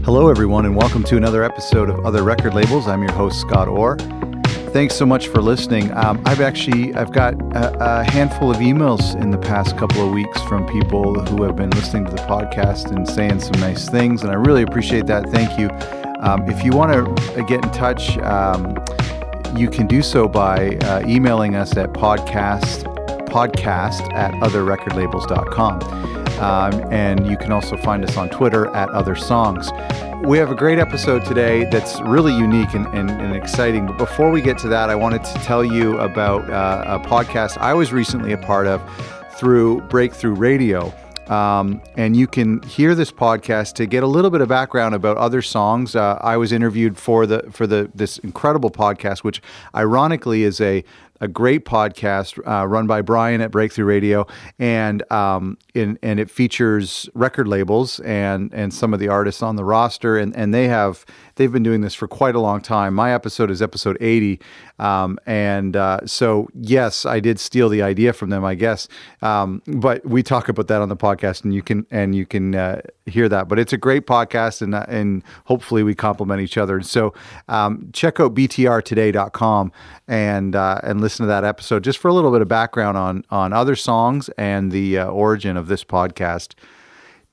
Hello, everyone, and welcome to another episode of Other Record Labels. I'm your host, Scott Orr. Thanks so much for listening. I've got a handful of emails in the past couple of weeks from people who have been listening to the podcast and saying some nice things, and I really appreciate that. Thank you. If you want to get in touch, you can do so by emailing us at podcast at otherrecordlabels.com. And you can also find us on Twitter at Other Songs. We have a great episode today that's really unique and exciting. But before we get to that, I wanted to tell you about a podcast I was recently a part of through Breakthrough Radio. And you can hear this podcast to get a little bit of background about Other Songs. I was interviewed for this incredible podcast, which ironically is a great podcast run by Brian at Breakthrough Radio, and it features record labels and some of the artists on the roster, and they've been doing this for quite a long time. My episode is episode 80, so yes, I did steal the idea from them, I guess. But we talk about that on the podcast, and you can hear that. But it's a great podcast, and hopefully we complement each other. So check out btrtoday.com and listen to that episode just for a little bit of background on Other Songs and the origin of this podcast.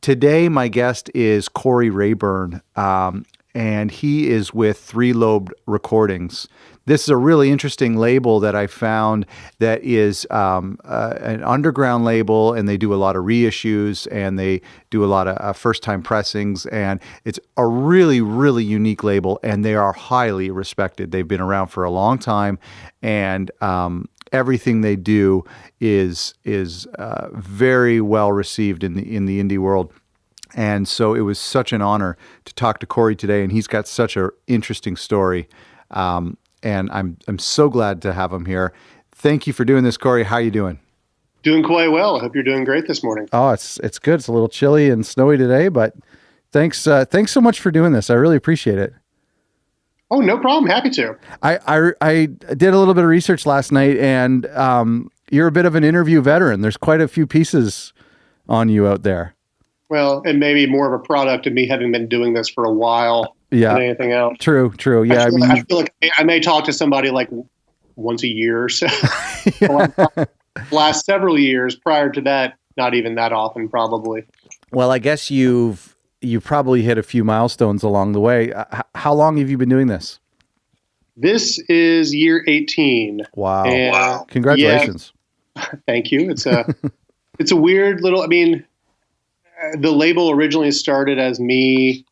Today, my guest is Cory Rayburn, and he is with Three Lobed Recordings. This is a really interesting label that I found that is an underground label, and they do a lot of reissues, and they do a lot of first-time pressings, and it's a really, really unique label, and they are highly respected. They've been around for a long time, and everything they do is very well received in the indie world. And so it was such an honor to talk to Cory today, and he's got such an interesting story. And I'm so glad to have him here. Thank you for doing this, Cory. How are you doing? Doing quite well. I hope you're doing great this morning. Oh, it's good. It's a little chilly and snowy today, but thanks so much for doing this. I really appreciate it. Oh, no problem. Happy to. I did a little bit of research last night, and you're a bit of an interview veteran. There's quite a few pieces on you out there. Well, and maybe more of a product of me having been doing this for a while than anything else. True. Yeah, I feel like I may talk to somebody like once a year or so. Last several years prior to that, not even that often, probably. Well, I guess you've probably hit a few milestones along the way. How long have you been doing this? This is year 18. Wow. Congratulations. Yeah, thank you. It's a weird little, the label originally started as me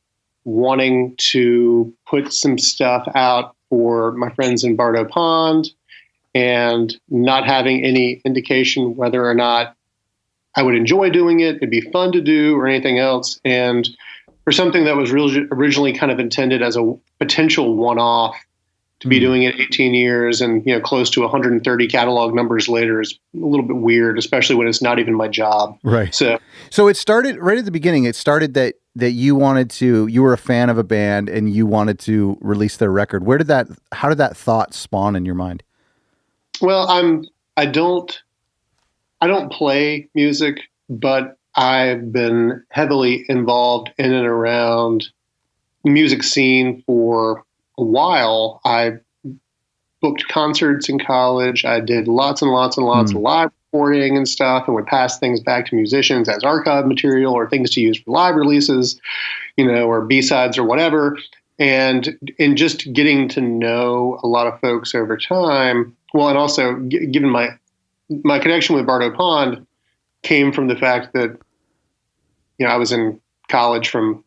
wanting to put some stuff out for my friends in Bardo Pond and not having any indication whether or not I would enjoy doing it, it'd be fun to do, or anything else. And for something that was originally kind of intended as a potential one-off, to be doing it 18 years and close to 130 catalog numbers later is a little bit weird, especially when it's not even my job. Right. So it started right at the beginning. It started that you were a fan of a band and you wanted to release their record. How did that thought spawn in your mind? Well, I don't play music, but I've been heavily involved in and around the music scene for a while. I booked concerts in college. I did lots and lots and lots of live recording and stuff, and would pass things back to musicians as archive material or things to use for live releases, or B-sides or whatever. And in just getting to know a lot of folks over time, well, and also given my connection with Bardo Pond came from the fact that, I was in college in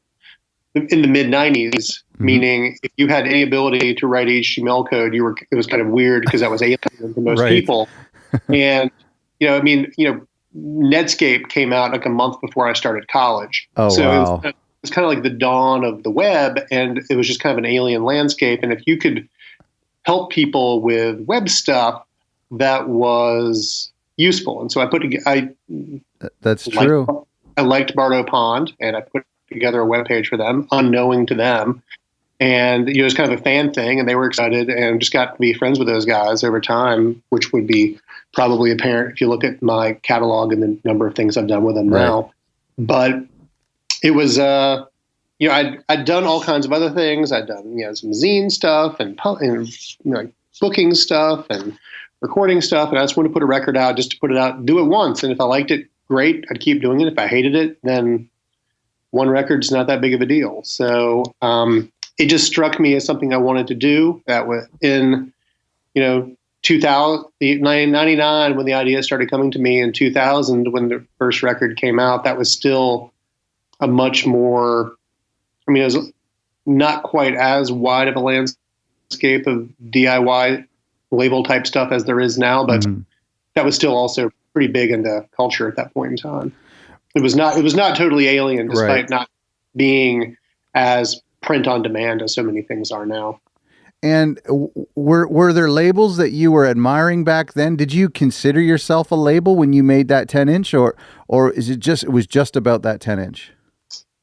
the mid 90s, meaning if you had any ability to write HTML code, it was kind of weird because that was alien to most people. And, Netscape came out like a month before I started college. Oh, so wow. It was kind of like the dawn of the web, and it was just kind of an alien landscape. And if you could help people with web stuff, that was useful. And so that's true. I liked Bardo Pond, and I put together a webpage for them, unknowing to them. And it was kind of a fan thing, and they were excited, and just got to be friends with those guys over time, which would be probably apparent if you look at my catalog and the number of things I've done with them now. But it was, I'd done all kinds of other things. I'd done, some zine stuff and like booking stuff and recording stuff. And I just wanted to put a record out just to put it out, do it once. And if I liked it, great. I'd keep doing it. If I hated it, then one record's not that big of a deal. So it just struck me as something I wanted to do. That was in, 1999, when the idea started coming to me, in 2000, when the first record came out, that was still a much more, it was not quite as wide of a landscape of DIY label type stuff as there is now, but that was still also pretty big in the culture at that point in time. It was not totally alien, despite not being as print on demand as so many things are now. And were there labels that you were admiring back then? Did you consider yourself a label when you made that 10-inch, or is it was just about that 10-inch?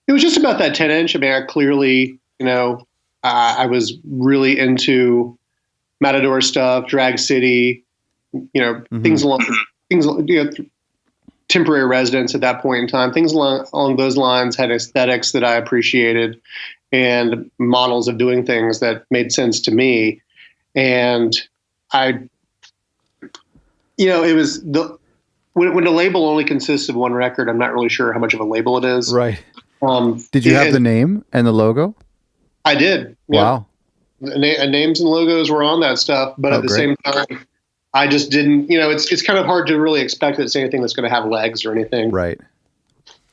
It was just about that 10-inch. I clearly, I was really into Matador stuff, Drag City, things Temporary Residence at that point in time. Things along those lines had aesthetics that I appreciated and models of doing things that made sense to me. And it was when a label only consists of one record, I'm not really sure how much of a label it is. Right. Did you have the name and the logo? I did. Wow. Names and logos were on that stuff, but at the same time, I just didn't, it's kind of hard to really expect that it's anything that's going to have legs or anything. Right.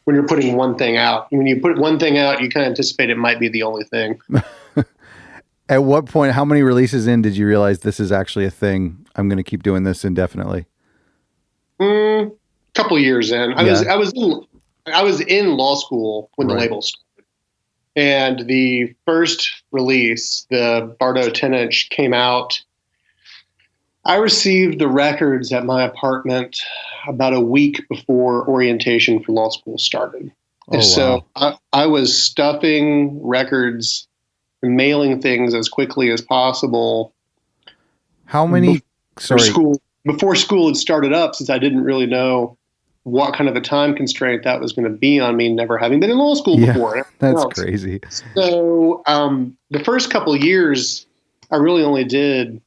When you're putting one thing out. When you put one thing out, you kind of anticipate it might be the only thing. At what point, how many releases in did you realize this is actually a thing? I'm going to keep doing this indefinitely. Couple years in. I was in law school when the label started. And the first release, the Bardo 10-inch, came out. I received the records at my apartment about a week before orientation for law school started. Oh, so wow. I was stuffing records and mailing things as quickly as possible. How many? Before school had started up, since I didn't really know what kind of a time constraint that was going to be on me, never having been in law school before. That's crazy. So the first couple of years, I really only did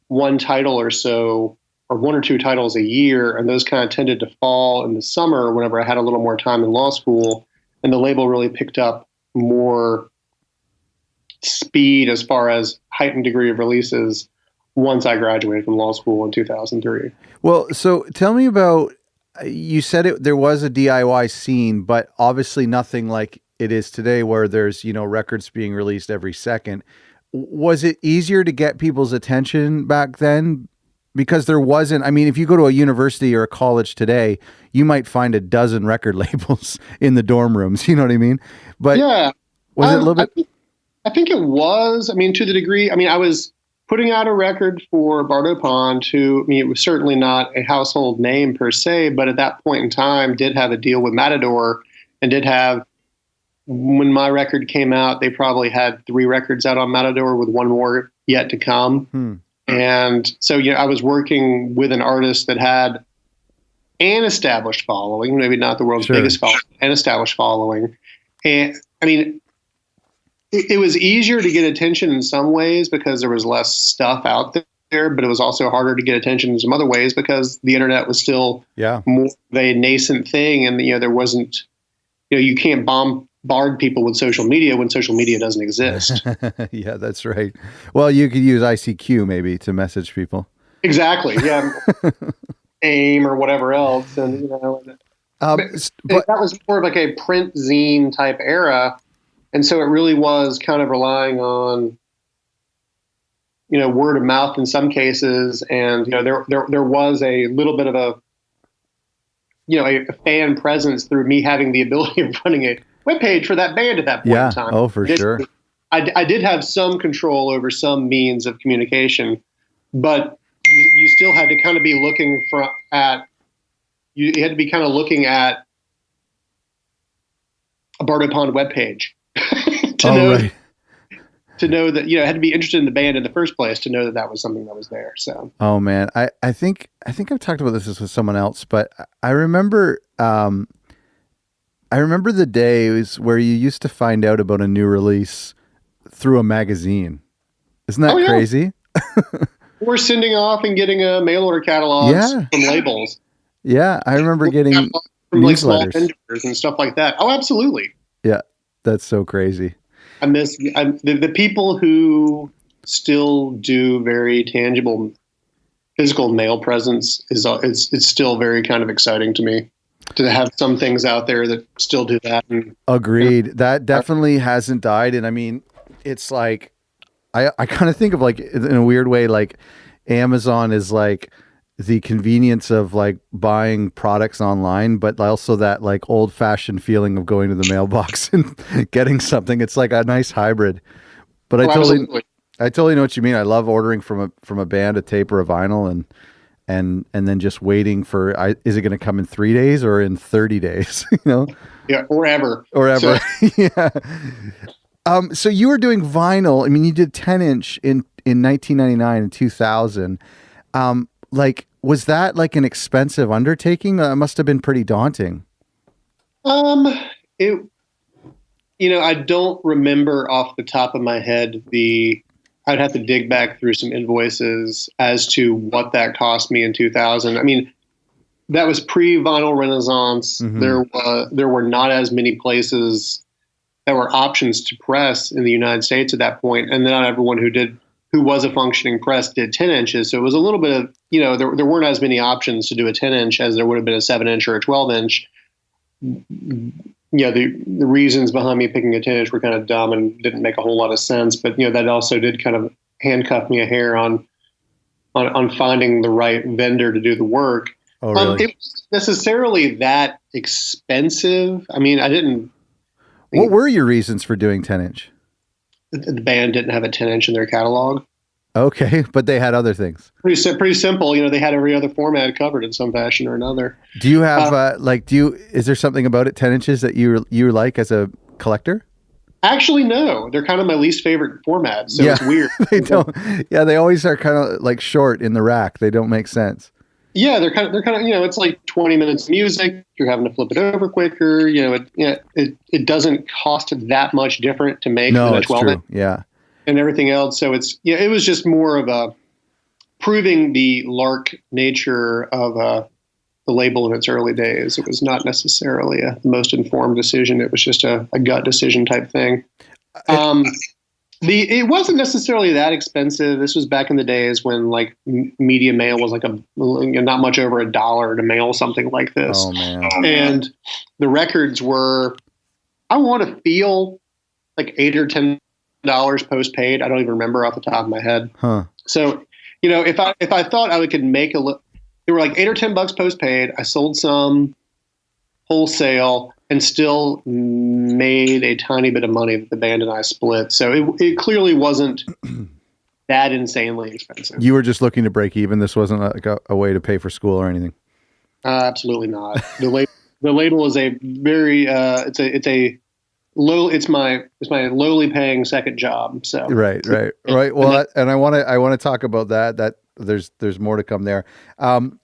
one title or so, or one or two titles a year, and those kind of tended to fall in the summer whenever I had a little more time in law school, and the label really picked up more speed as far as heightened degree of releases once I graduated from law school in 2003. Well, so tell me about, you said there was a DIY scene, but obviously nothing like it is today where there's, records being released every second. Was it easier to get people's attention back then? Because there wasn't, if you go to a university or a college today, you might find a dozen record labels in the dorm rooms. You know what I mean? But yeah, was it a little bit? I think it was. To the degree, I was putting out a record for Bardo Pond, who, it was certainly not a household name per se, but at that point in time did have a deal with Matador and did have, when my record came out, they probably had 3 records out on Matador with one more yet to come. And so, I was working with an artist that had an established following, maybe not the world's biggest following, an established following. And it was easier to get attention in some ways because there was less stuff out there, but it was also harder to get attention in some other ways because the internet was still more of a nascent thing. And, there wasn't, you can't bombard people with social media when social media doesn't exist. Yeah, that's right. Well, you could use ICQ maybe to message people. Exactly. Yeah. AIM or whatever else. And, but that was more of like a print zine type era. And so it really was kind of relying on, word of mouth in some cases. And, there was a little bit of a fan presence through me having the ability of running a webpage for that band at that point in time. Oh, for sure. I did have some control over some means of communication, but you still had to kind of be looking you had to be kind of looking at a Bardo Pond webpage to know that, it had to be interested in the band in the first place to know that that was something that was there. So, oh man, I think I've talked about this with someone else, but I remember, I remember the days where you used to find out about a new release through a magazine. Isn't that Oh yeah, crazy? we're sending off and getting mail order catalogs Yeah. from labels, Yeah. I remember getting catalogs from like small newsletters. vendors and stuff like that. Oh, absolutely. Yeah. That's so crazy. The people who still do very tangible physical mail presence is it's still very kind of exciting to me to have some things out there that still do that. Agreed. That definitely hasn't died. And I mean, it's like, I kind of think of like in a weird way, like Amazon is like the convenience of like buying products online, but also that like old fashioned feeling of going to the mailbox and getting something. It's like a nice hybrid. But Absolutely. I totally know what you mean. I love ordering from a band a tape or a vinyl and then just waiting for is it going to come in 3 days or in 30 days? You know? Yeah, or ever. Or ever. So, Yeah. So you were doing vinyl. I mean, you did 10-inch in 1999 and 2000. Like, was that like an expensive undertaking? It must have been pretty daunting. it I don't remember off the top of my head I'd have to dig back through some invoices as to what that cost me in 2000. I mean, that was pre-vinyl renaissance. Mm-hmm. There were not as many places that were options to press in the United States at that point, and not everyone who was a functioning press did 10 inches. So it was a little bit of, there weren't as many options to do a 10 inch as there would have been a 7-inch or a 12-inch. Yeah, the reasons behind me picking a 10-inch were kind of dumb and didn't make a whole lot of sense. But that also did kind of handcuff me a hair on finding the right vendor to do the work. Oh, really? It wasn't necessarily that expensive. I mean, I didn't. What were your reasons for doing 10-inch? The band didn't have a 10-inch in their catalog. Okay, but they had other things. Pretty simple. They had every other format covered in some fashion or another. Do you have is there something about it 10 inches that you like as a collector? Actually, no. They're kind of my least favorite format, so Yeah. it's weird. They don't. Yeah, they always are kind of like short in the rack. They don't make sense. Yeah, they're kind of it's like 20 minutes of music. You're having to flip it over quicker. It doesn't cost that much different to make than a 12 inch. Yeah. And everything else. So it was just more of a proving the lark nature of the label in its early days. It was not necessarily the most informed decision. It was just a gut decision type thing. It wasn't necessarily that expensive. This was back in the days when like media mail was like not much over $1 to mail something like this. Oh man! And the records were, I want to feel like $8 or $10 postpaid. I don't even remember off the top of my head. Huh. So, if I thought I could make they were like $8 or $10 postpaid. I sold some wholesale and still made a tiny bit of money that the band and I split. So it clearly wasn't that insanely expensive. You were just looking to break even. This wasn't like a way to pay for school or anything. Absolutely not. The label is a very it's my lowly paying second job. So right. Well, and I want to talk about that there's more to come there. I'm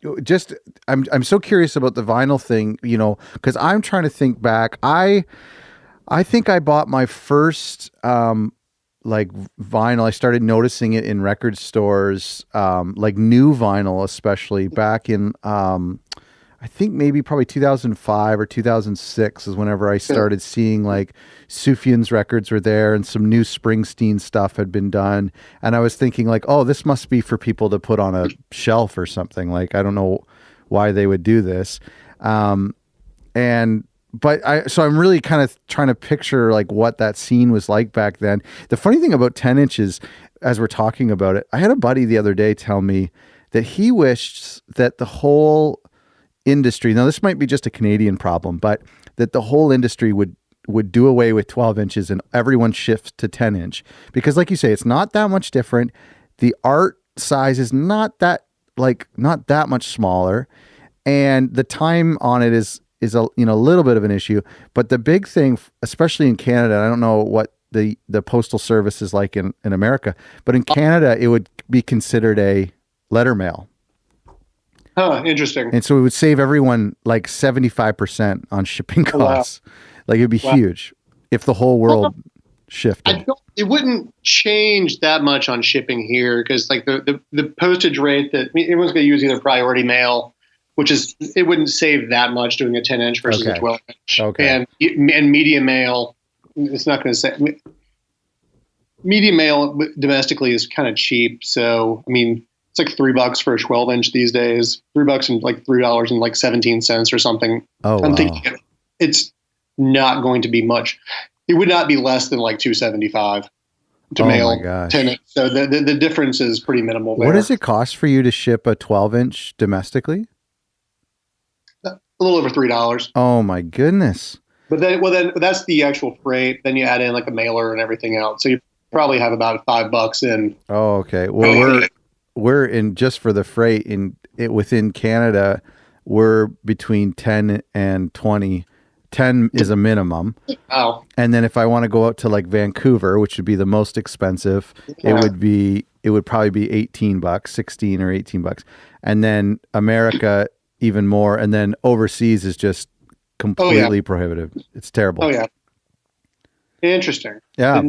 so curious about the vinyl thing, because I'm trying to think back. I think I bought my first like vinyl. I started noticing it in record stores, like new vinyl, especially back in I think maybe probably 2005 or 2006 is whenever I started seeing like Sufjan's records were there and some new Springsteen stuff had been done. And I was thinking like, oh, this must be for people to put on a shelf or something. Like, I don't know why they would do this. So I'm really kind of trying to picture like what that scene was like back then. The funny thing about 10 inches, as we're talking about it, I had a buddy the other day tell me that he wished that the whole industry, now this might be just a Canadian problem, but that the whole industry would do away with 12 inches and everyone shifts to 10 inch, because like you say, it's not that much different. The art size is not that much smaller, and the time on it is a little bit of an issue. But the big thing, especially in Canada, I don't know what the postal service is like in America, but in Canada it would be considered a letter mail. Huh, interesting. And so it would save everyone like 75% on shipping Oh, wow. costs. Like it'd be Wow. huge if the whole world shifted. It wouldn't change that much on shipping here because like the postage rate that everyone's going to use either priority mail, which is it wouldn't save that much doing a 10-inch versus a 12-inch. Okay. And media mail, it's not going to say. Media mail domestically is kind of cheap, so I mean it's like $3 for a 12-inch these days. $3 and like $3.17 or something. Oh, I'm wow. thinking it's not going to be much. It would not be less than like $2.75 to mail my gosh. 10. So the difference is pretty minimal there. What does it cost for you to ship a 12-inch domestically? A little over $3. Oh my goodness. But then that's the actual freight. Then you add in like a mailer and everything else. So you probably have about $5 in. Oh, okay. Well, we're in just for the freight within Canada, we're between 10 and 20. 10 is a minimum. Oh. And then if I want to go out to like Vancouver, which would be the most expensive, it would probably be $18, 16 or $18. And then America even more, and then overseas is just completely prohibitive. It's terrible. Oh yeah. Interesting. Yeah.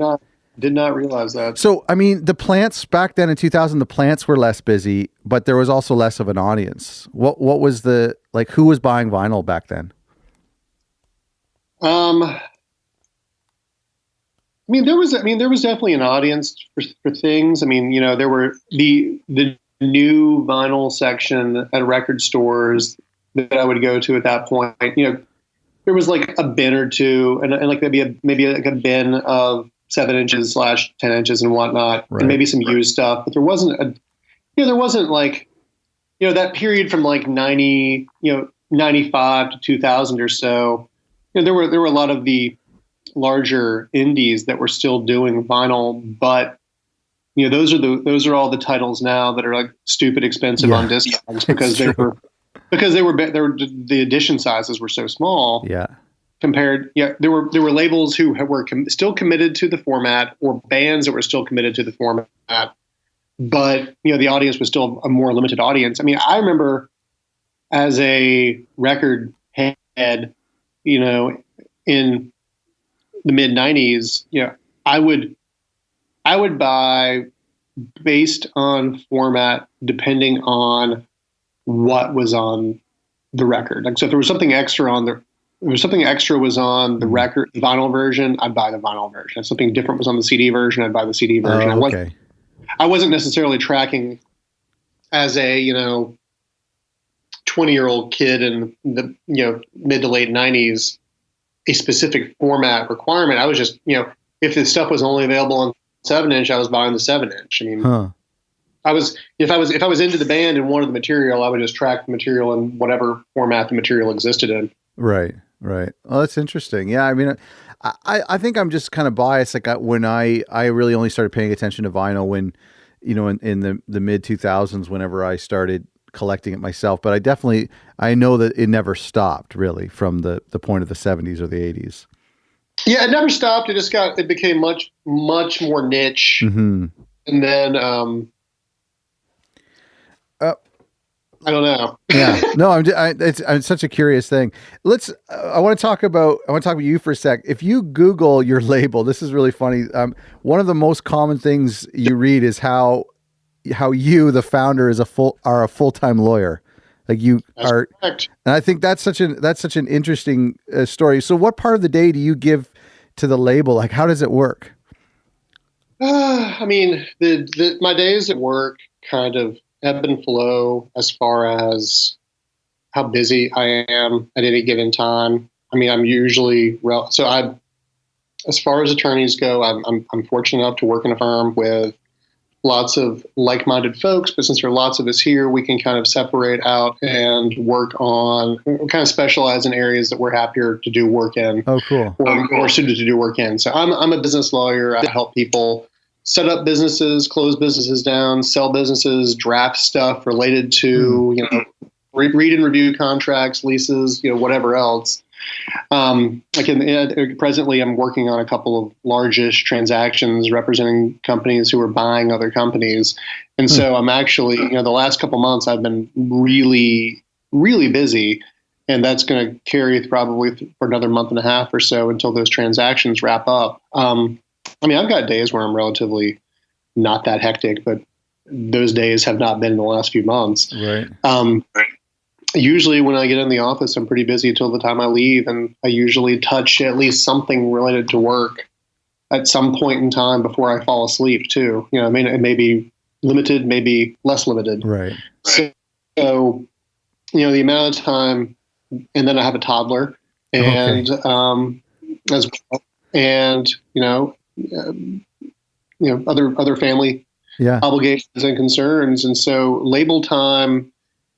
Did not realize that. So, I mean, the plants back then in 2000, the plants were less busy, but there was also less of an audience. What was who was buying vinyl back then? I mean, there was definitely an audience for things. I mean, there were the new vinyl section at record stores that I would go to at that point. There was like a bin or two, and like maybe like a bin of 7 inches / 10 inches and whatnot, right. And maybe some used stuff. But there wasn't like, that period from like 95 to 2000 or so. There were a lot of the larger indies that were still doing vinyl, but those are all the titles now that are like stupid expensive on discounts because the edition sizes were so small. Yeah. There were labels who were still committed to the format, or bands that were still committed to the format, but the audience was still a more limited audience. I mean, I remember as a record head, in the mid 90s, I would buy based on format depending on what was on the record. Like, so if there was something extra was on the record, the vinyl version, I'd buy the vinyl version. If something different was on the CD version, I'd buy the CD version. Oh, okay. I wasn't necessarily tracking as a 20-year-old kid in the mid to late 90s a specific format requirement. I was just if the stuff was only available on 7-inch, I was buying the 7-inch. I mean, if I was into the band and wanted the material, I would just track the material in whatever format the material existed in. Right. Oh, that's interesting. Yeah, I mean, I think I'm just kind of biased. Like when I really only started paying attention to vinyl when, in the mid 2000s, whenever I started collecting it myself. But I know that it never stopped really from the point of the 70s or the 80s. Yeah, it never stopped. It became much more niche. Mm-hmm. And then, I don't know. Yeah, no, it's such a curious thing. I want to talk about you for a sec. If you Google your label, this is really funny. One of the most common things you read is how you, the founder, are a full-time lawyer. Like you are, correct. And I think that's such an interesting story. So, what part of the day do you give to the label? Like, how does it work? I mean, my days at work kind of ebb and flow as far as how busy I am at any given time. I mean, I'm usually as far as attorneys go, I'm fortunate enough to work in a firm with lots of like-minded folks, but since there are lots of us here, we can kind of separate out and kind of specialize in areas that we're happier to do work in. Oh, cool. Or suited to do work in. So I'm a business lawyer. I help people set up businesses, close businesses down, sell businesses, draft stuff related to, read and review contracts, leases, whatever else. Presently, I'm working on a couple of largish transactions representing companies who are buying other companies, and so I'm actually, the last couple months I've been really, really busy, and that's going to carry probably for another month and a half or so until those transactions wrap up. I've got days where I'm relatively not that hectic, but those days have not been in the last few months. Right. Usually when I get in the office, I'm pretty busy until the time I leave, and I usually touch at least something related to work at some point in time before I fall asleep too. It may be limited, maybe less limited. Right. So the amount of time, and then I have a toddler, and as well, and other family obligations and concerns, and so label time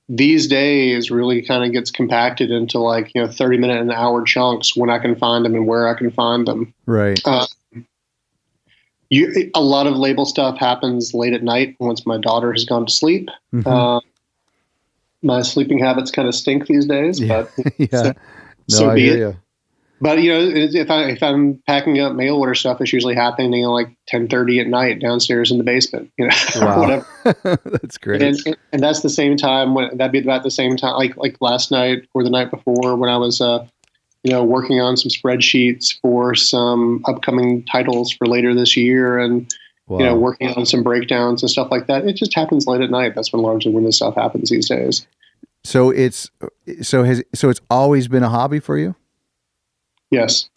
these days really kind of gets compacted into 30-minute and hour chunks when I can find them and where I can find them. Right. A lot of label stuff happens late at night once my daughter has gone to sleep. Mm-hmm. My sleeping habits kind of stink these days, but I hear you. But if I'm packing up mail order stuff, it's usually happening at 10:30 at night downstairs in the basement. Wow. Whatever. That's great. And that's the same time that'd be about the same time, like last night or the night before when I was working on some spreadsheets for some upcoming titles for later this year, and working on some breakdowns and stuff like that. It just happens late at night. That's largely when this stuff happens these days. So it's always been a hobby for you? Yes.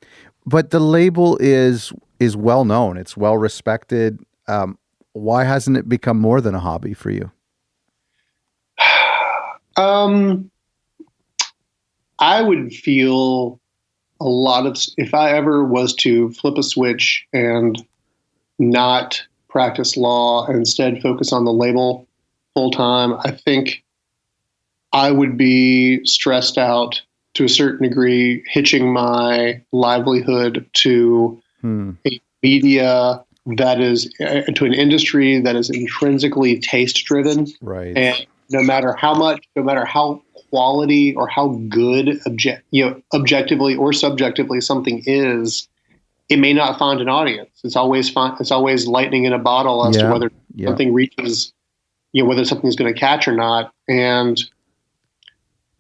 But the label is well known. It's well respected. Why hasn't it become more than a hobby for you? I would feel if I ever was to flip a switch and not practice law and instead focus on the label full time, I think I would be stressed out to a certain degree, hitching my livelihood to a media that is to an industry that is intrinsically taste driven. Right. And no matter how quality or how good objectively or subjectively something is, it may not find an audience. It's always lightning in a bottle as to whether something reaches, whether something's going to catch or not. And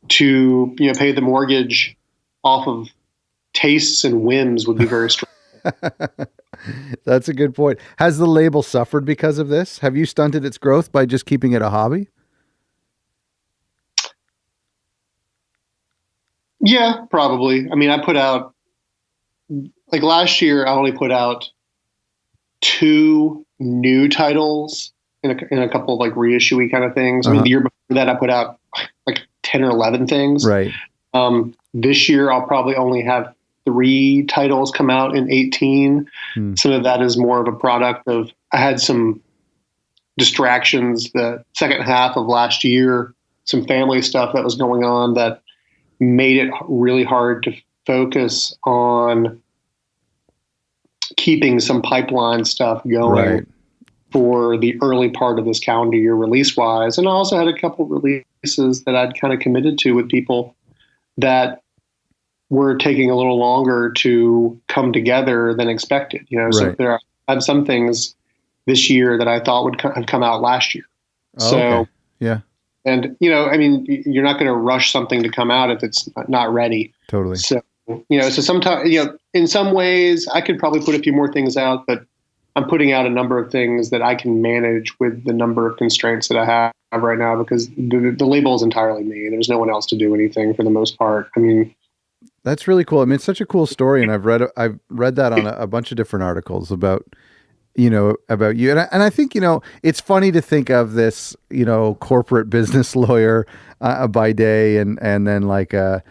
to pay the mortgage off of tastes and whims would be very stressful. That's a good point. Has the label suffered because of this? Have you stunted its growth by just keeping it a hobby? Yeah, probably. I put out, last year, I only put out 2 new titles in a couple of reissue-y kind of things. The year before that, I put out 10 or 11 things. Right. This year, I'll probably only have 3 titles come out in 18. Some of that is more of a product of, I had some distractions the second half of last year, some family stuff that was going on that made it really hard to focus on keeping some pipeline stuff going for the early part of this calendar year release-wise. And I also had a couple releases that I'd kind of committed to with people that were taking a little longer to come together than expected. So I had some things this year that I thought would have come out last year. And, you're not going to rush something to come out if it's not ready. Totally. So, so sometimes, in some ways I could probably put a few more things out, but I'm putting out a number of things that I can manage with the number of constraints that I have right now, because the label is entirely me. There's no one else to do anything for the most part. That's really cool. It's such a cool story. And I've read that on a bunch of different articles about you. And I think, it's funny to think of this, corporate business lawyer by day and then a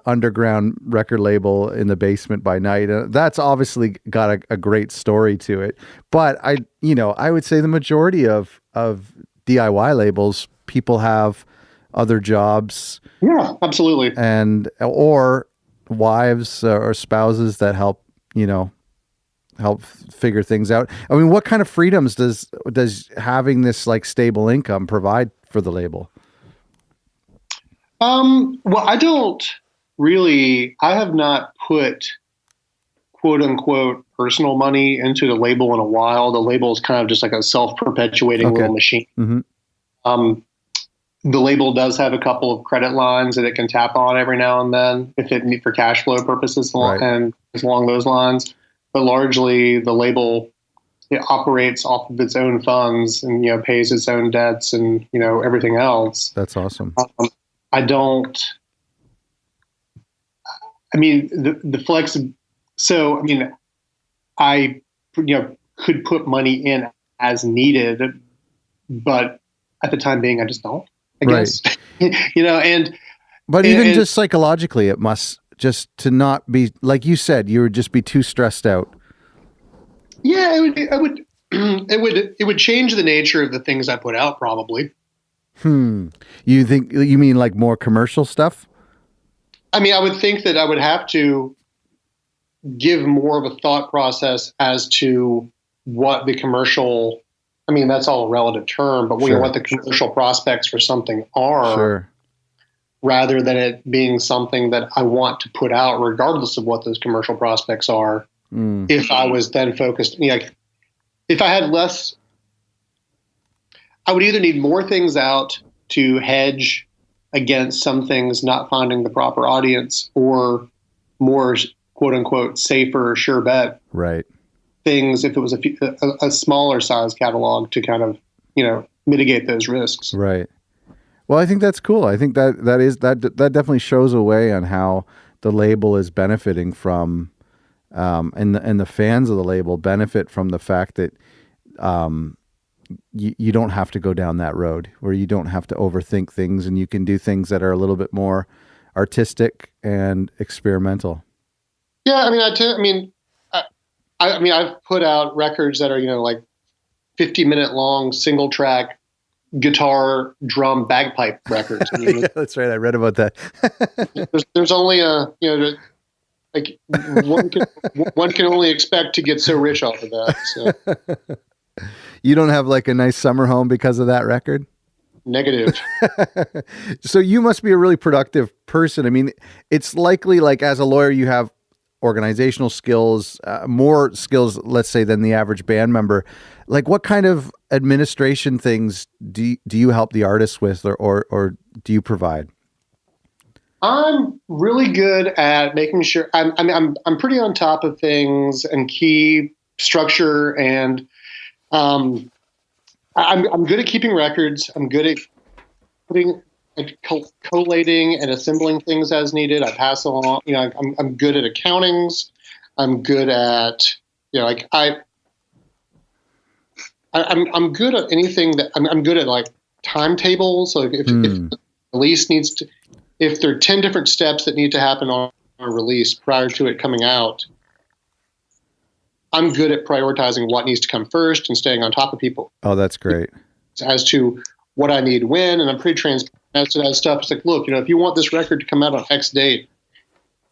underground record label in the basement by night. That's obviously got a great story to it. But I would say the majority of DIY labels, people have other jobs. Yeah, absolutely. Or wives or spouses that help figure things out. What kind of freedoms does having this stable income provide for the label? Well, I don't really, I have not put quote unquote personal money into the label in a while. The label is kind of just like a self-perpetuating Okay. little machine. Mm-hmm. The label does have a couple of credit lines that it can tap on every now and then if it for cash flow purposes Right. and along those lines. But largely, the label it operates off of its own funds and pays its own debts and everything else. That's awesome. I don't. I mean the flex. So I mean, I could put money in as needed, but at the time being, I just don't. I guess But even just psychologically, it must just to not be like you said, you would just be too stressed out. Yeah, it would change the nature of the things I put out probably. You mean like more commercial stuff? I mean, I would think that I would have to give more of a thought process as to what the commercial, I mean, that's all a relative term, but what the commercial prospects for something are, rather than it being something that I want to put out regardless of what those commercial prospects are. If I was then focused, if I had less, I would either need more things out to hedge against some things not finding the proper audience, or more quote unquote safer sure bet things if it was a smaller size catalog to kind of mitigate those risks. Right. Well, I think that's cool. I think that definitely shows a way on how the label is benefiting from, and the fans of the label benefit from the fact that you don't have to go down that road where you don't have to overthink things, and you can do things that are a little bit more artistic and experimental. Yeah, I mean, I've put out records that are like 50-minute long single track guitar, drum, bagpipe records. Yeah, that's right. I read about that. there's only like one can only expect to get so rich off of that. So. You don't have like a nice summer home because of that record? Negative. So you must be a really productive person. I mean, it's likely like as a lawyer, you have organizational skills, more skills, let's say, than the average band member. Like what kind of administration things do you help the artists with, or do you provide? I'm really good at making sure I'm pretty on top of things and key structure, and I'm good at keeping records. I'm good at collating and assembling things as needed. I pass along. I'm good at accountings. I'm good at I'm good at anything that I'm good at, like timetables. So if the release needs to, if there are 10 different steps that need to happen on a release prior to it coming out, I'm good at prioritizing what needs to come first and staying on top of people. Oh, that's great. As to what I need when, and I'm pretty transparent as to that stuff. It's like, look, if you want this record to come out on X date,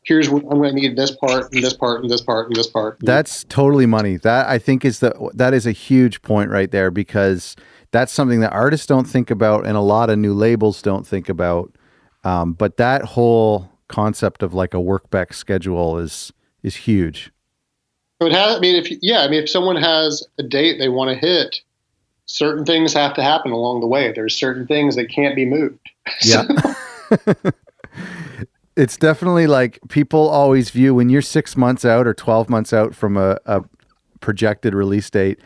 here's what I'm going to need: this part and this part and this part and this part. That's totally money. That I think that is a huge point right there, because that's something that artists don't think about and a lot of new labels don't think about. But that whole concept of like a work back schedule is huge. If someone has a date they want to hit, certain things have to happen along the way. There's certain things that can't be moved. Yeah. It's definitely like people always view when you're 6 months out or 12 months out from a projected release date.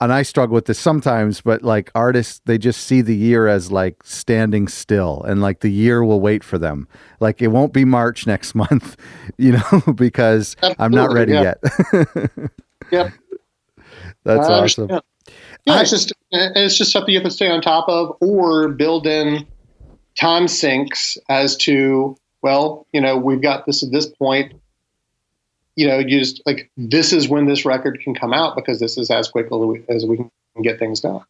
And I struggle with this sometimes, but like artists, they just see the year as like standing still, and like the year will wait for them. Like it won't be March next month, because Absolutely, I'm not ready yet. Yep. That's awesome. Yeah, it's just something you have to stay on top of, or build in time sinks as to, we've got this at this point. You just like, this is when this record can come out because this is as quickly as we can get things done.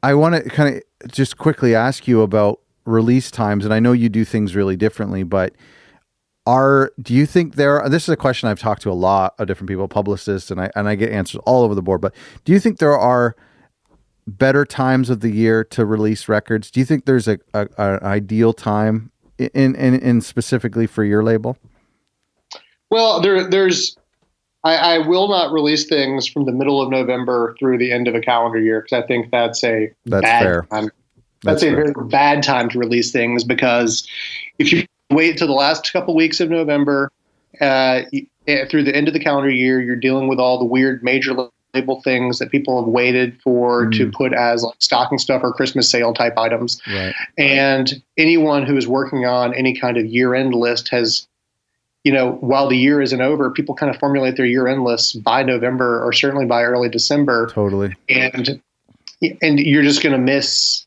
I want to kind of just quickly ask you about release times, and I know you do things really differently, but do you think this is a question I've talked to a lot of different people, publicists, and I get answers all over the board, but do you think there are better times of the year to release records? Do you think there's an ideal time in specifically for your label? Well, I will not release things from the middle of November through the end of a calendar year because I think that's bad fair. time. That's a fair. very bad time to release things, because if you wait until the last couple weeks of November through the end of the calendar year, you're dealing with all the weird major label things that people have waited for to put as like stocking stuff or Christmas sale type items. Right. And anyone who is working on any kind of year-end list has, while the year isn't over, people kind of formulate their year-end lists by November or certainly by early December. Totally. And you're just going to miss.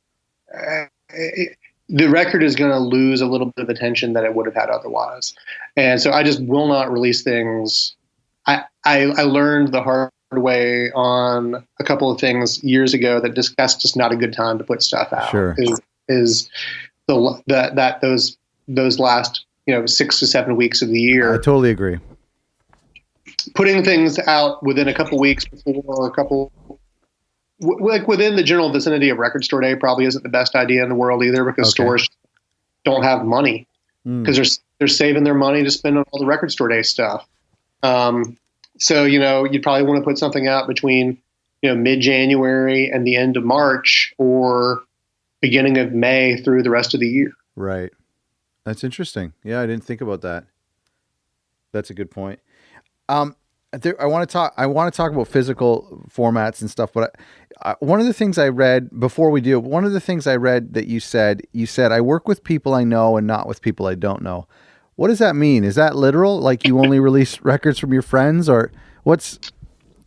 The record is going to lose a little bit of attention that it would have had otherwise. And so I just will not release things. I learned the hard way on a couple of things years ago that that's just not a good time to put stuff out. Sure. Is those last 6 to 7 weeks of the year. I totally agree. Putting things out within a couple weeks before like within the general vicinity of Record Store Day probably isn't the best idea in the world either, because stores don't have money because they're saving their money to spend on all the Record Store Day stuff. So, you'd probably want to put something out between, mid-January and the end of March, or beginning of May through the rest of the year. Right. That's interesting. Yeah, I didn't think about that. That's a good point. I want to talk about physical formats and stuff, but one of the things I read that you said, I work with people I know and not with people I don't know. What does that mean? Is that literal? Like you only release records from your friends, or what's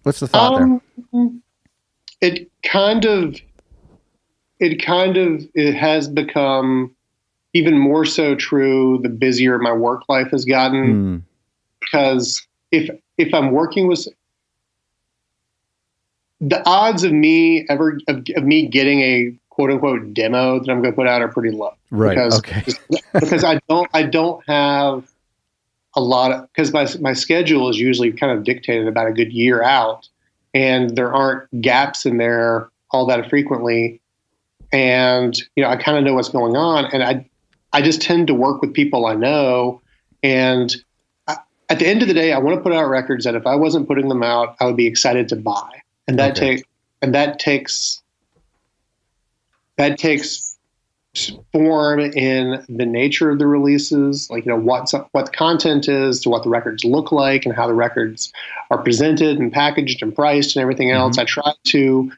the thought there? It has become even more so true the busier my work life has gotten, because if I'm working with, the odds of me getting a quote unquote demo that I'm going to put out are pretty low. Right. Because I don't have a lot of, because my schedule is usually kind of dictated about a good year out, and there aren't gaps in there all that frequently. And, I kind of know what's going on, and I just tend to work with people I know. And at the end of the day, I want to put out records that if I wasn't putting them out, I would be excited to buy. And that takes form in the nature of the releases, like, what the content is, to what the records look like, and how the records are presented and packaged and priced and everything else. I try to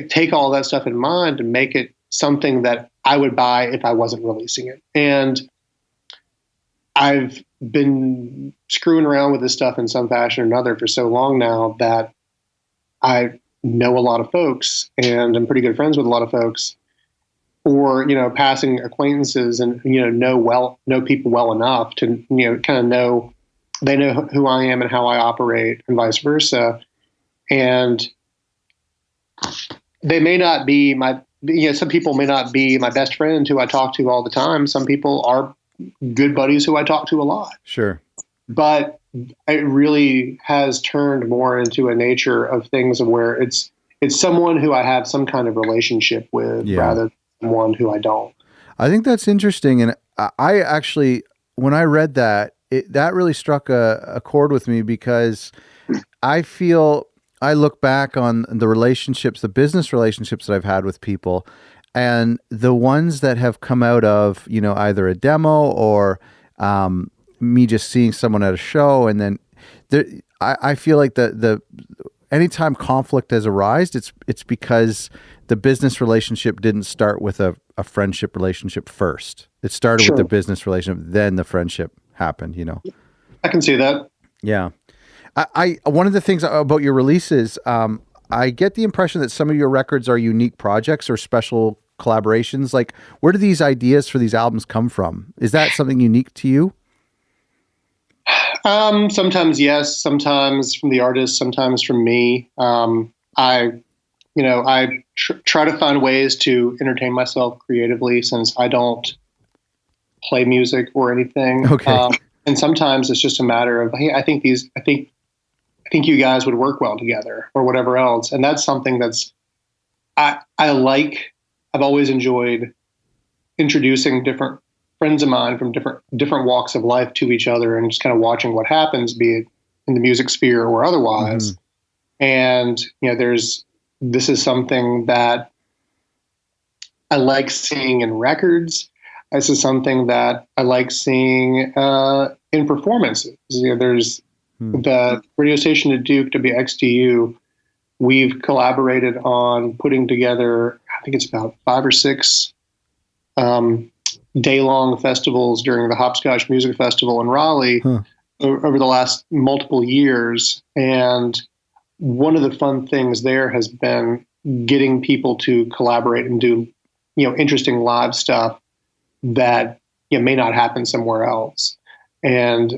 take all that stuff in mind and make it something that I would buy if I wasn't releasing it. And I've been screwing around with this stuff in some fashion or another for so long now that I know a lot of folks, and I'm pretty good friends with a lot of folks, or, passing acquaintances, and, know people well enough to, kind of know, they know who I am and how I operate, and vice versa. And they may not be some people may not be my best friend who I talk to all the time. Some people are good buddies who I talk to a lot. Sure. But it really has turned more into a nature of things where it's someone who I have some kind of relationship with, rather than one who I don't. I think that's interesting. And I actually, when I read that, that really struck a chord with me, because I feel I look back on the relationships, the business relationships that I've had with people, and the ones that have come out of, either a demo or me just seeing someone at a show. And then I feel like the anytime conflict has arisen, it's because the business relationship didn't start with a friendship relationship first. It started with the business relationship, then the friendship happened, I can see that. Yeah. I one of the things about your releases, I get the impression that some of your records are unique projects or special collaborations. Like, where do these ideas for these albums come from? Is that something unique to you? Sometimes yes, sometimes from the artist, sometimes from me. I try to find ways to entertain myself creatively, since I don't play music or anything. Okay. And sometimes it's just a matter of, hey, I think you guys would work well together, or whatever else. And that's something that's, I've always enjoyed introducing different friends of mine from different walks of life to each other, and just kind of watching what happens, be it in the music sphere or otherwise. Mm-hmm. And this is something that I like seeing in records. This is something that I like seeing in performances. There's the radio station at Duke, WXDU. We've collaborated on putting together, I think it's about 5 or 6 day-long festivals during the Hopscotch Music Festival in Raleigh over the last multiple years. And one of the fun things there has been getting people to collaborate and do, interesting live stuff that may not happen somewhere else. And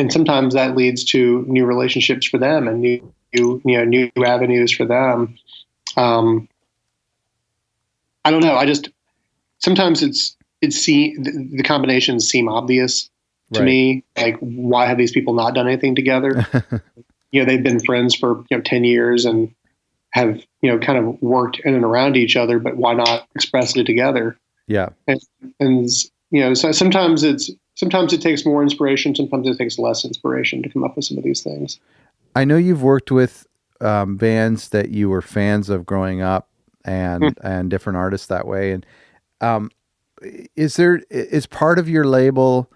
sometimes that leads to new relationships for them and new avenues for them. I don't know. Sometimes the combinations seem obvious to me. Like, why have these people not done anything together? They've been friends for 10 years and have kind of worked in and around each other, but why not express it together? Yeah. And so sometimes it takes more inspiration. Sometimes it takes less inspiration to come up with some of these things. I know you've worked with bands that you were fans of growing up, and different artists that way. And is part of your label?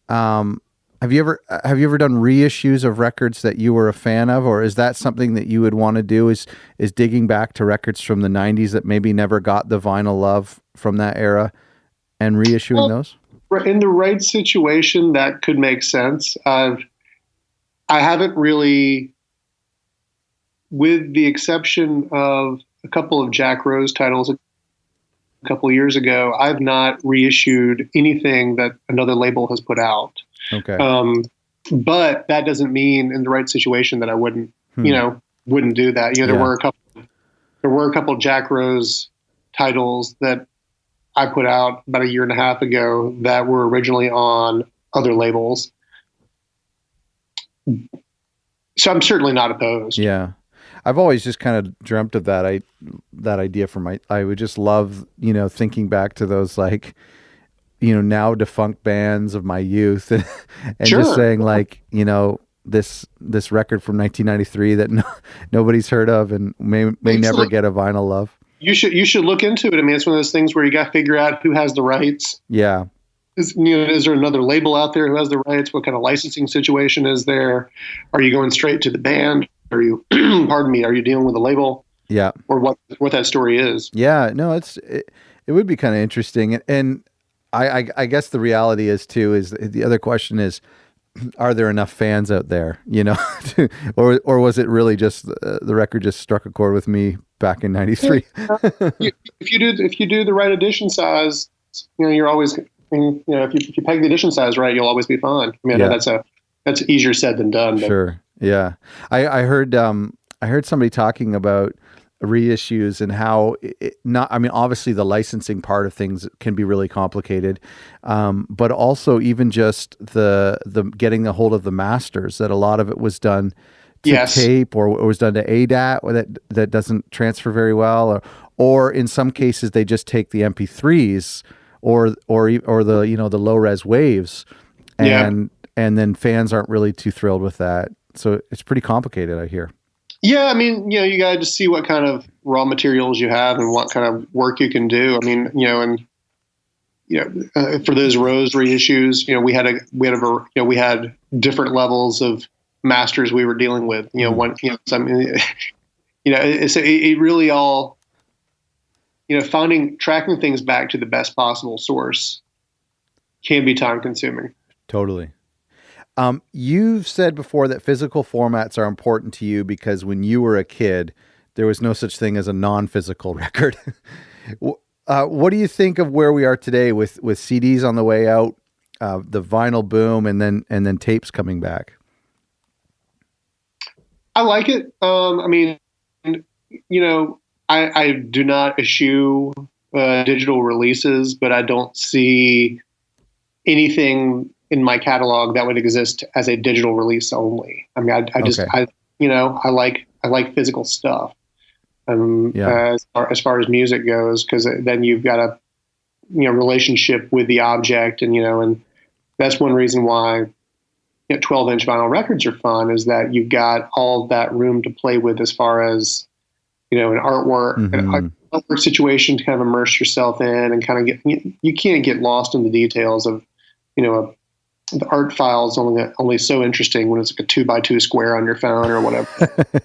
Have you ever done reissues of records that you were a fan of, or is that something that you would want to do? Is digging back to records from the 90s that maybe never got the vinyl love from that era and reissuing those? In the right situation, that could make sense. I haven't really, with the exception of a couple of Jack Rose titles a couple of years ago, I've not reissued anything that another label has put out. Okay. But that doesn't mean in the right situation that I wouldn't do that. There were a couple Jack Rose titles that I put out about a year and a half ago that were originally on other labels. So I'm certainly not opposed. Yeah. I've always just kind of dreamt of that idea for I would just love, thinking back to those, like, now defunct bands of my youth and Sure. Just saying, like, this record from 1993 that nobody's heard of and may never get a vinyl love. You should look into it. I mean, it's one of those things where you got to figure out who has the rights. Yeah. Is there another label out there who has the rights? What kind of licensing situation is there? Are you going straight to the band? Are you, pardon me, are you dealing with a label? Yeah. Or what that story is? Yeah, no, it would be kind of interesting. And I guess the reality is the other question is, are there enough fans out there, or was it really just the record just struck a chord with me back in '93? If you do the right edition size, you're always, if you peg the edition size right, you'll always be fine. I mean, that's easier said than done. But. Sure. Yeah. I heard somebody talking about reissues and how obviously the licensing part of things can be really complicated. But also even just the getting a hold of the masters, that a lot of it was done to tape or was done to ADAT that doesn't transfer very well, or in some cases they just take the MP3s or the low res waves and then fans aren't really too thrilled with that. So it's pretty complicated, I hear. Yeah, I mean, you got to just see what kind of raw materials you have and what kind of work you can do. I mean, for those Rose reissues, we had different levels of masters we were dealing with. It really all, tracking things back to the best possible source can be time consuming. Totally. You've said before that physical formats are important to you because when you were a kid, there was no such thing as a non-physical record. What do you think of where we are today with CDs on the way out, the vinyl boom, and then tapes coming back? I like it. I mean, I do not eschew digital releases, but I don't see anything in my catalog that would exist as a digital release only. I mean, I like physical stuff. As far as music goes, because then you've got relationship with the object, and that's one reason why 12-inch vinyl records are fun, is that you've got all of that room to play with as far as an artwork situation to kind of immerse yourself in and kind of you can't get lost in the details of the art file is only so interesting when it's like a 2x2 square on your phone or whatever.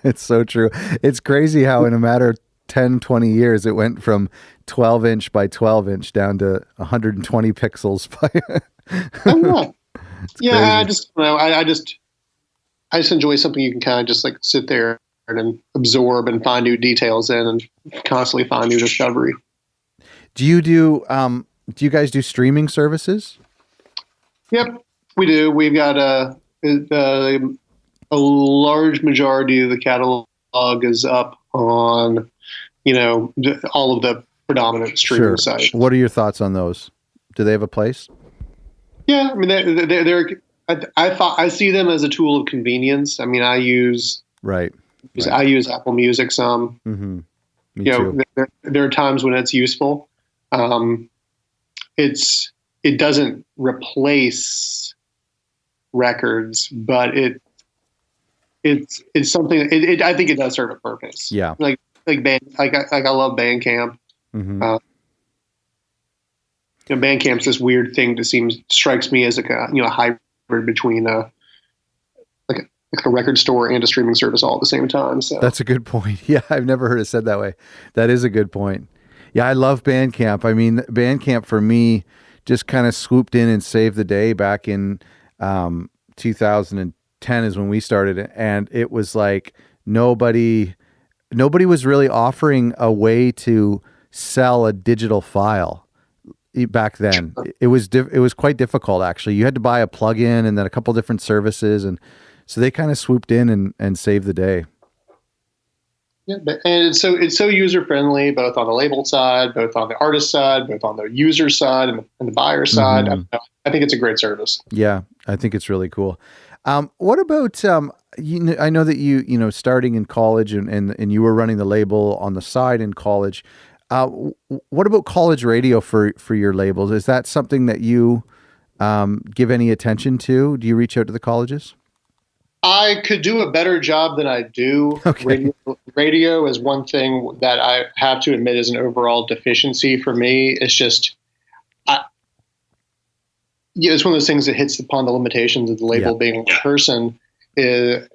It's so true. It's crazy how in a matter of 10, 20 years, it went from 12-inch by 12-inch down to 120 pixels by. Yeah, I just enjoy something you can kind of just like sit there and absorb and find new details in and constantly find new discovery. Do you guys do streaming services? Yep, we do. We've got a large majority of the catalog is up on, all of the predominant streaming sites. What are your thoughts on those? Do they have a place? Yeah, I mean, I see them as a tool of convenience. I mean, I use Apple Music some. Mm-hmm. Me too. There are times when it's useful. It doesn't replace records, but it's something. I think it does serve a purpose. Yeah, like I love Bandcamp. Mm-hmm. Bandcamp's this weird thing that strikes me as like a hybrid between a record store and a streaming service all at the same time. So that's a good point. Yeah, I've never heard it said that way. That is a good point. Yeah, I love Bandcamp. I mean, Bandcamp for me just kind of swooped in and saved the day back in 2010 is when we started, and it was like nobody was really offering a way to sell a digital file back then. It was quite difficult, actually. You had to buy a plugin and then a couple different services, and so they kind of swooped in and saved the day. Yeah, and it's so user friendly, both on the label side, both on the artist side, both on the user side and the buyer side. Mm-hmm. I think it's a great service. Yeah, I think it's really cool. What about I know that you starting in college and you were running the label on the side in college. What about college radio for your labels? Is that something that you give any attention to? Do you reach out to the colleges? I could do a better job than I do. Okay. Radio is one thing that I have to admit is an overall deficiency for me. It's just, it's one of those things that hits upon the limitations of the label being a person. I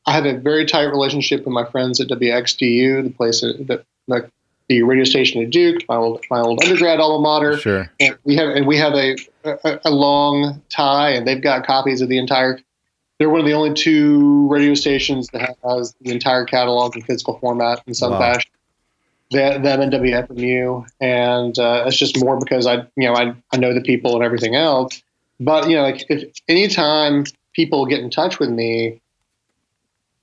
have a very tight relationship with my friends at WXDU, the place the radio station at Duke, my old undergrad alma mater. Sure. And we have a long tie, and they've got copies of the entire. They're one of the only two radio stations that has the entire catalog in physical format in some fashion. Them and WFMU, and it's just more because I know the people and everything else. But if anytime people get in touch with me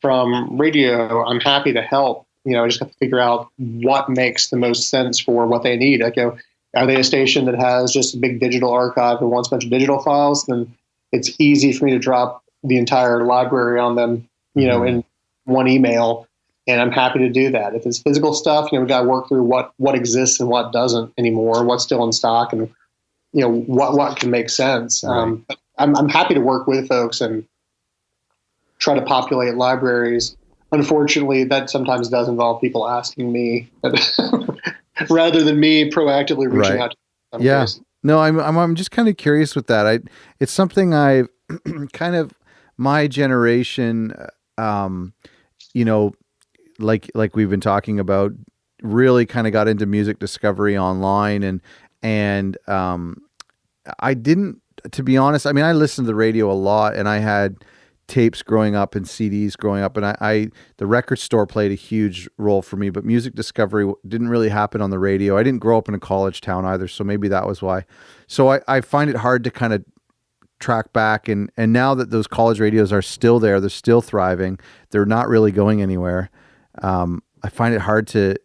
from radio, I'm happy to help. I just have to figure out what makes the most sense for what they need. Are they a station that has just a big digital archive and wants a bunch of digital files? Then it's easy for me to drop the entire library on them, in one email, and I'm happy to do that. If it's physical stuff, we've got to work through what exists and what doesn't anymore, what's still in stock, and what can make sense. Right. I'm happy to work with folks and try to populate libraries. Unfortunately, that sometimes does involve people asking me rather than me proactively reaching out to them. Yeah. No, I'm just kind of curious with that. It's something I kind of my generation, like we've been talking about, really kind of got into music discovery online, and I didn't, to be honest. I mean, I listened to the radio a lot, and I had tapes growing up and CDs growing up, and the record store played a huge role for me, but music discovery didn't really happen on the radio. I didn't grow up in a college town either, so maybe that was why. So I find it hard to kind of track back, and now that those college radios are still there, they're still thriving, they're not really going anywhere. I find it hard to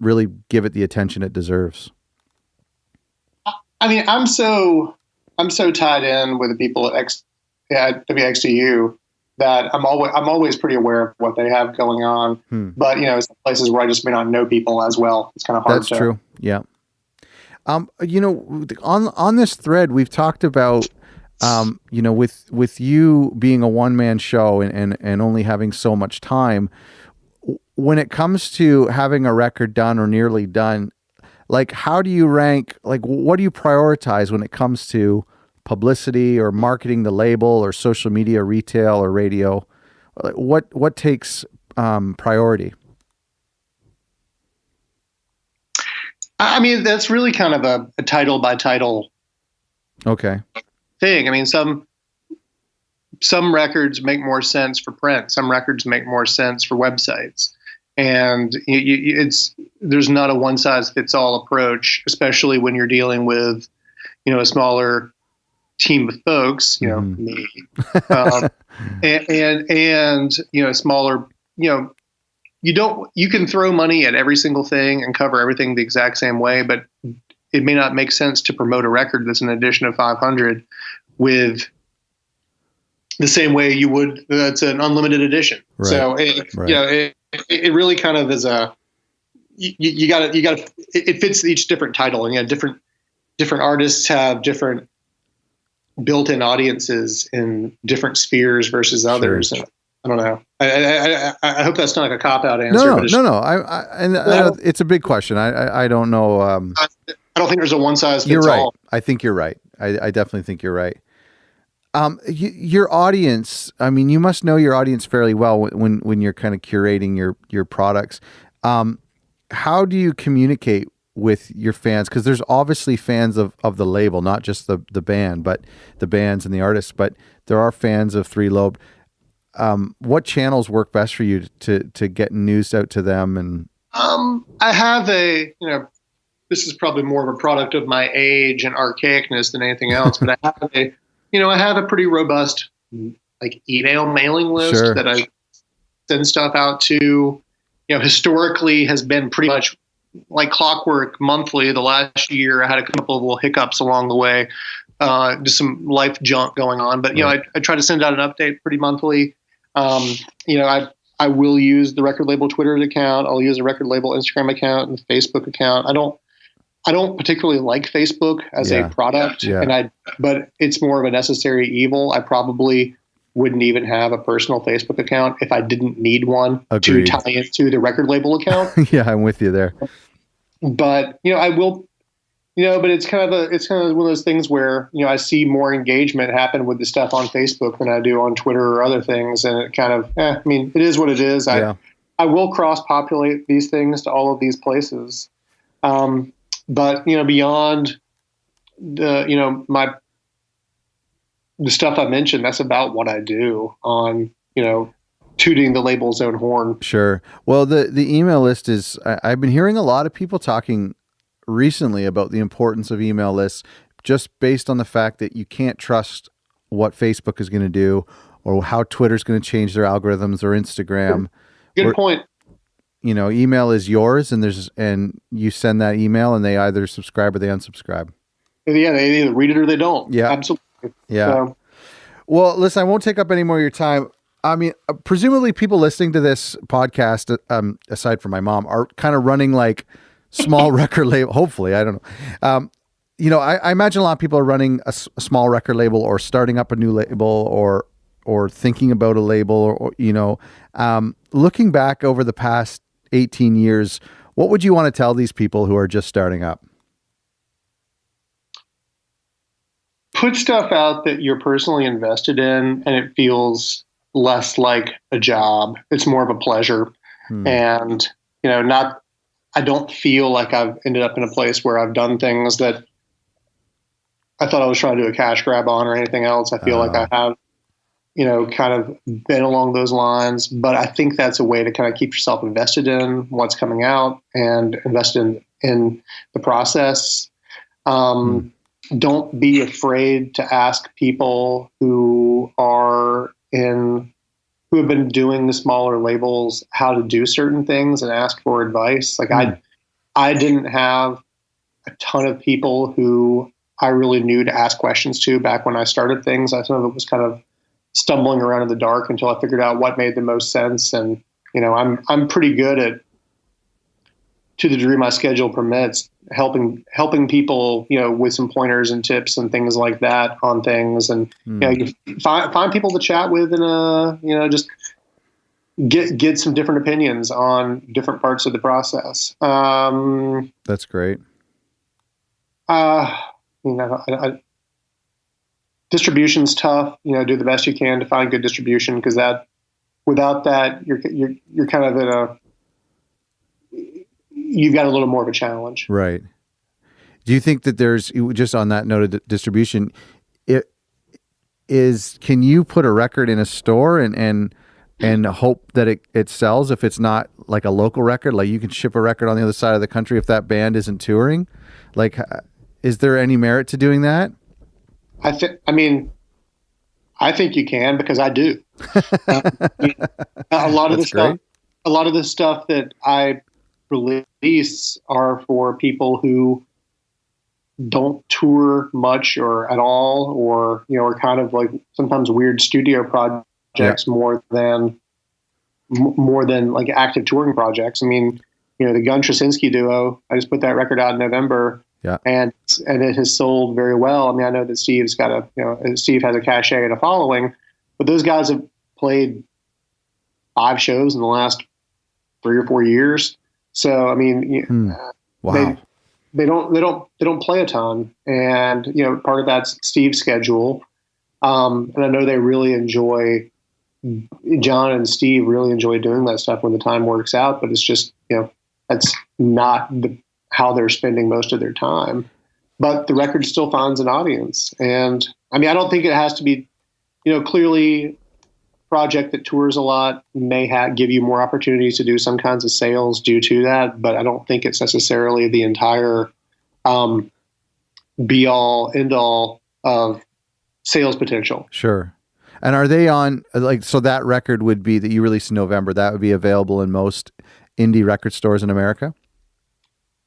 really give it the attention it deserves. I mean, I'm so tied in with the people at WXDU that I'm always pretty aware of what they have going on. But it's places where I just may not know people as well. It's kind of hard. That's true. Yeah. On this thread, we've talked about, with you being a one-man show and only having so much time, when it comes to having a record done or nearly done, like, how do you rank, like, what do you prioritize when it comes to publicity or marketing the label or social media, retail or radio? What takes priority? I mean, that's really kind of a title by title Okay. thing. I mean, some records make more sense for print. Some records make more sense for websites. And there's not a one size fits all approach, especially when you're dealing with, a smaller team of folks, me, and smaller, you can throw money at every single thing and cover everything the exact same way, but it may not make sense to promote a record that's an edition of 500 with the same way you would that's an unlimited edition. Right. So it really kind of is you got to it fits each different title, and different artists have different built-in audiences in different spheres versus others. Sure. I don't know. I hope that's not like a cop-out answer. No. It's a big question. I don't know. I don't think there's a one size fits all. You're right. all. I think you're right. I definitely think you're right. Your audience, I mean, you must know your audience fairly well when you're kind of curating your products. How do you communicate with your fans? Because there's obviously fans of the label, not just the band, but the bands and the artists, but there are fans of Three Lobed. What channels work best for you to get news out to them? And I have this is probably more of a product of my age and archaicness than anything else, but I have a pretty robust email mailing list that I send stuff out to. Historically has been pretty much like clockwork monthly. The last year I had a couple of little hiccups along the way, just some life junk going on. But I try to send out an update pretty monthly. I will use the record label Twitter account. I'll use a record label Instagram account and the Facebook account. I don't particularly like Facebook as a product, but it's more of a necessary evil. I probably wouldn't even have a personal Facebook account if I didn't need one to tie into the record label account. Yeah, I'm with you there. But I will, but it's kind of one of those things where I see more engagement happen with the stuff on Facebook than I do on Twitter or other things, and it kind of, I mean, it is what it is. I will cross-populate these things to all of these places. But beyond the the stuff I mentioned, that's about what I do on tooting the label's own horn. Sure. Well, the email list is. I've been hearing a lot of people talking recently about the importance of email lists, just based on the fact that you can't trust what Facebook is going to do or how Twitter's going to change their algorithms or Instagram. Good point. Email is yours, and you send that email, and they either subscribe or they unsubscribe. Yeah, they either read it or they don't. Yeah, absolutely. Yeah. So. Well, listen, I won't take up any more of your time. I mean, presumably, people listening to this podcast, aside from my mom, are kind of running like small record label. Hopefully, I don't know. I imagine a lot of people are running a small record label or starting up a new label or thinking about a label or looking back over the past 18 years, what would you want to tell these people who are just starting up? Put stuff out that you're personally invested in, and it feels less like a job. It's more of a pleasure. And, I don't feel like I've ended up in a place where I've done things that I thought I was trying to do a cash grab on or anything else. I feel like I have, kind of been along those lines, but I think that's a way to kind of keep yourself invested in what's coming out and invested in the process. Don't be afraid to ask people who have been doing the smaller labels how to do certain things and ask for advice. Like I didn't have a ton of people who I really knew to ask questions to back when I started things. Some of it was kind of stumbling around in the dark until I figured out what made the most sense. And, I'm pretty good at to the degree my schedule permits, helping people, with some pointers and tips and things like that on things, and you find people to chat with, and just get some different opinions on different parts of the process. That's great. Distribution's tough. Do the best you can to find good distribution, because without that, you're kind of you've got a little more of a challenge. Right. Do you think that there's, just on that note of distribution, can you put a record in a store and hope that it sells if it's not like a local record? Like, you can ship a record on the other side of the country if that band isn't touring? Like, is there any merit to doing that? I think you can, because I do. A lot of the stuff that I release are for people who don't tour much or at all, or are kind of like sometimes weird studio projects more than like active touring projects. The Gunn Trasinski duo, I just put that record out in November. Yeah. And it has sold very well. I know that Steve's got Steve has a cachet and a following, but those guys have played 5 shows in the last 3 or 4 years. So, wow. They don't play a ton, and part of that's Steve's schedule. And I know they really enjoy, John and Steve really enjoy doing that stuff when the time works out, but it's just, that's not how they're spending most of their time. But the record still finds an audience. And I don't think it has to be, clearly project that tours a lot may give you more opportunities to do some kinds of sales due to that, but I don't think it's necessarily the entire be all end all of sales potential. Sure. And are they on, so that record would be, that you released in November, that would be available in most indie record stores in America?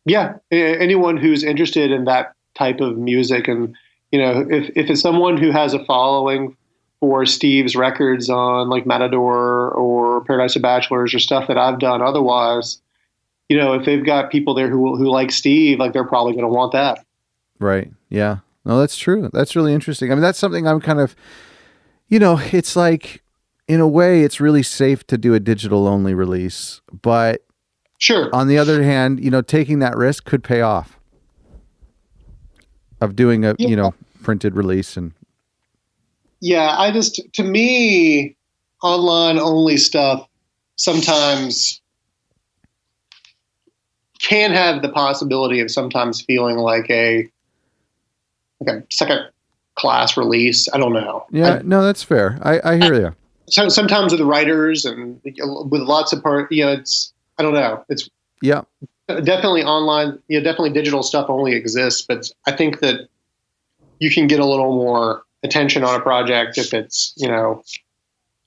Yeah. Anyone who's interested in that type of music, and, if it's someone who has a following for Steve's records on like Matador or Paradise of Bachelors or stuff that I've done otherwise, if they've got people there who like Steve, like, they're probably going to want that. Right. Yeah. No, that's true. That's really interesting. That's something I'm kind of, it's like, in a way, it's really safe to do a digital only release, but sure. On the other hand, taking that risk could pay off of doing a, printed release. And yeah, to me, online only stuff sometimes can have the possibility of sometimes feeling like a second class release. I don't know. Yeah, no, that's fair. I hear you. So sometimes with writers and with lots of it's, I don't know. It's definitely online. Definitely digital stuff only exists, but I think that you can get a little more attention on a project if it's,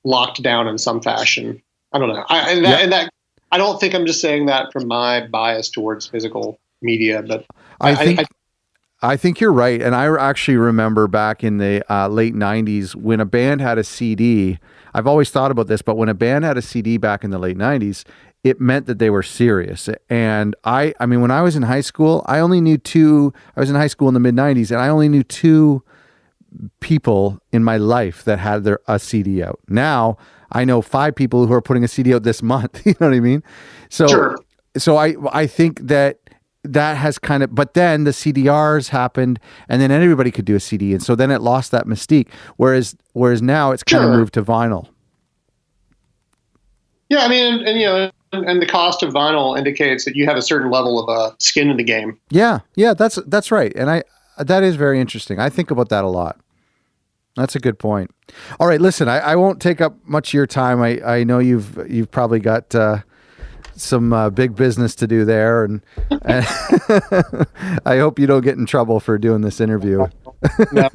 locked down in some fashion. I don't know. I don't think I'm just saying that from my bias towards physical media, but I think you're right. And I actually remember back in the late 90s when a band had a CD. I've always thought about this, but when a band had a CD back in the late 90s, it meant that they were serious. And when I was in high school, I only knew 2. I was in high school in the mid 90s, and I only knew 2 people in my life that had a CD out. Now I know 5 people who are putting a CD out this month. You know what I mean? So, sure. So I think that has kind of, but then the CDRs happened, and then everybody could do a CD, and so then it lost that mystique. Whereas now it's kind of moved to vinyl. Yeah, and the cost of vinyl indicates that you have a certain level of skin in the game. Yeah, that's right, and that is very interesting. I think about that a lot. That's a good point. All right, listen, I won't take up much of your time. I know you've probably got some big business to do there, and I hope you don't get in trouble for doing this interview. No,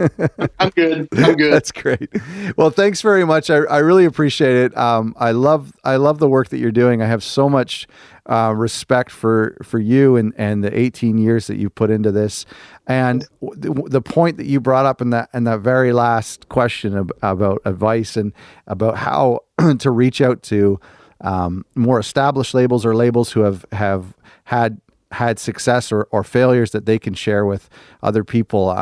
I'm good. That's great. Well, thanks very much. I really appreciate it. I love the work that you're doing. I have so much respect for you and the 18 years that you put into this. And the point that you brought up in that very last question about advice and about how to reach out to more established labels or labels who have had success or failures that they can share with other people.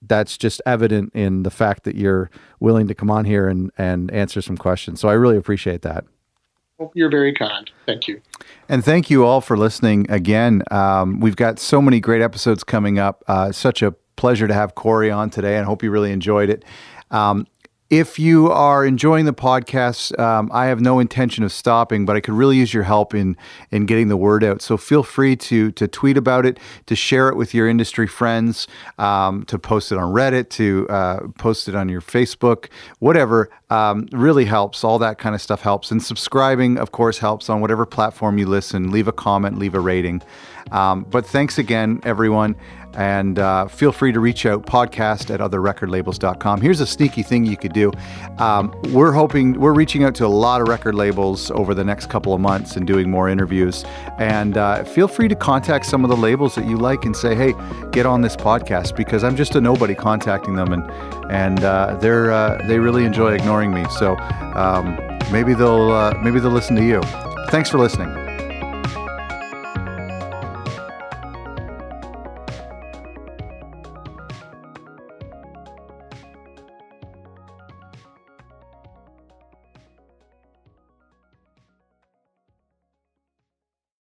That's just evident in the fact that you're willing to come on here and answer some questions. So I really appreciate that. Well, you're very kind. Thank you. And thank you all for listening again. We've got so many great episodes coming up. Such a pleasure to have Cory on today, and hope you really enjoyed it. If you are enjoying the podcast, I have no intention of stopping, but I could really use your help in getting the word out. So feel free to tweet about it, to share it with your industry friends, to post it on Reddit, to post it on your Facebook, whatever. Really helps. All that kind of stuff helps. And subscribing, of course, helps on whatever platform you listen. Leave a comment, leave a rating. But thanks again, everyone. And feel free to reach out, podcast@otherrecordlabels.com. Here's a sneaky thing you could do. We're reaching out to a lot of record labels over the next couple of months and doing more interviews. And feel free to contact some of the labels that you like and say, hey, get on this podcast, because I'm just a nobody contacting them, and they really enjoy ignoring me. So maybe they'll listen to you. Thanks for listening.